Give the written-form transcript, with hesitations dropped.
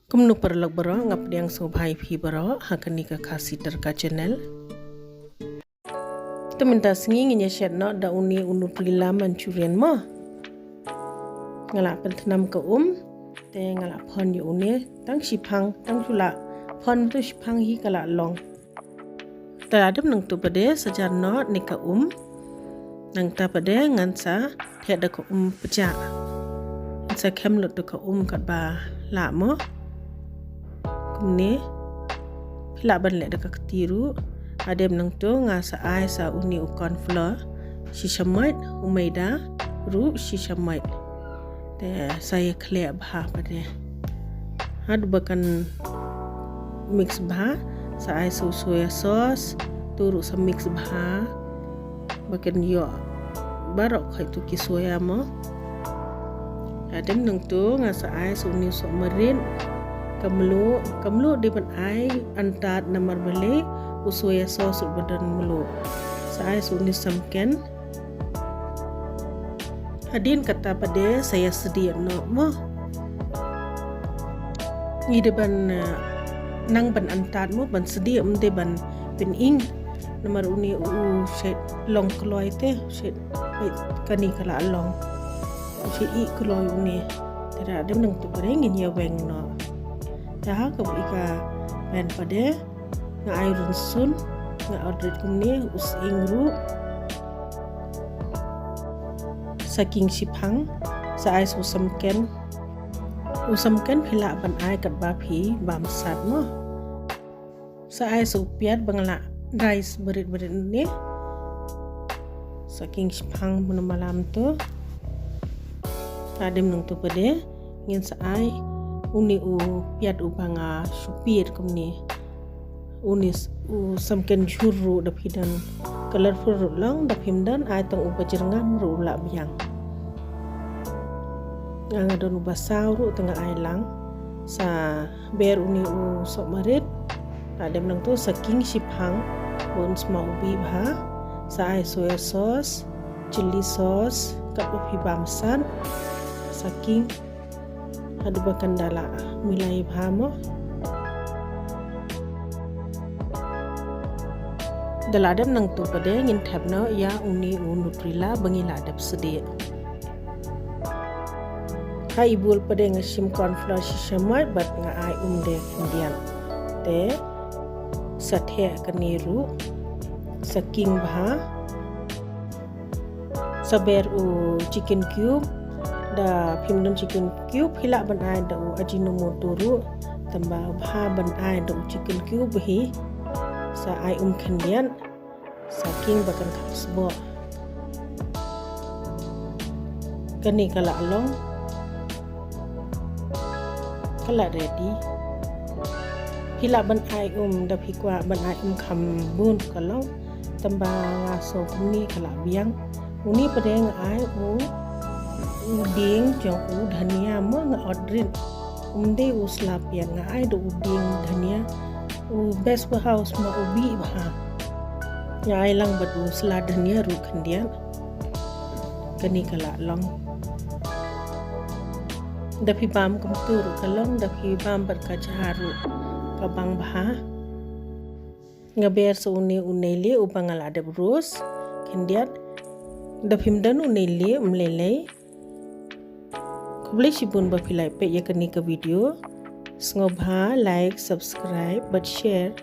Kumnu perlok baro ngap yang so bhai phi baro hakani ka khasi terka channel. To minta singi nginya shed no da uni unu prila Manchurian mo. Ngala pentanam ka te ngala phon yu uni tang sipang tang chula phon tu sipang hi kala long. Taradam nang tu pade sajar no ni ka nang ta pade ngan sa the da ka peja. Sa kem lot ka kat ba la mo. Kumni pila ban le da ka ketiru adem nang tu ngasa ai sa uni corn flour shishamait umaida ru shishamait te saya clear bha pade had bakan mix bha sa ai so soya sauce turu sa mix bha bakan yo barok khai tu ki soya mo adem nang tu ngasa ai so ni so marin kamlu di ban ai antat namar balik soya sauce badan melu saya sunis samken hadin kata pada saya sedia no mo ni deban nang ban antat mo ban sedia umde ban ing namar uni shed long kloy te shed kani kala long shed I kloy uni tera dem nang tu berengin ya weng no dah ka ika pen pada nga iron sun nga order kumni us ingru saking sipang sa ai usamken phila ban ai kat ba phi bam sat mo sa ai piat bangla rice berit ni saking sipang malam tu adem nang tu pade ngin sa ai uni piat banga supir kumni unis samken juru da pidan colorful lang da pimdan ay tong ubajerngan ru la biang ang adon ubasaw ru tengah ay lang sa ber uni sok marit adem nang tu saking sipang bon smau ubi bha sa ay soya sauce chili sauce kat pi bamsan saking adu bakan dala milai bha mo daladam nang tu pade ngin thabna ya uni nutrila bangila dap sedi hai ibul pade ngashim corn flour shishamai bat nga ai umde indian te sathe kaniru saking bha saber chicken cube da phimdon chicken cube hila ban ai da ajinomoto ru tamba bha ban ai da chicken cube hi sa ai kendian saking bakan kasbo kani kala along kala ready hila ban ai da phikwa ban ai kham bun kalong tamba ngaso kuni kala biang uni padeng ai ding jong dhania mo nga ordrin umde usla pian nga ai do ding dhania best house ma ubi bha ya ai lang badu sla dhania ru khandian kani kala long da phi bam kum tu ru kalong da phi bam bar ka jaru ka bang bha nga ber so unele upangala de bros khandiat da phimdan unele umlele kublai sibun ba philai pe ya kani ka video Sngob ha, like, subscribe, but share.